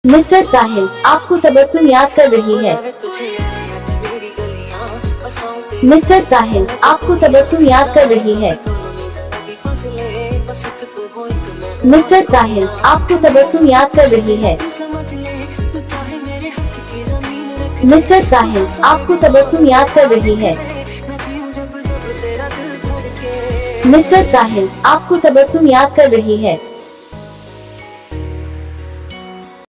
Mister साहिल, आपको तबस्सुम याद कर रही है। मिस्टर साहिल, आपको तबस्सुम याद कर रही है। मिस्टर साहिल, आपको तबस्सुम याद कर रही है। मिस्टर साहिल, आपको तबस्सुम याद कर रही है। मिस्टर साहिल, आपको तबस्सुम याद कर रही है।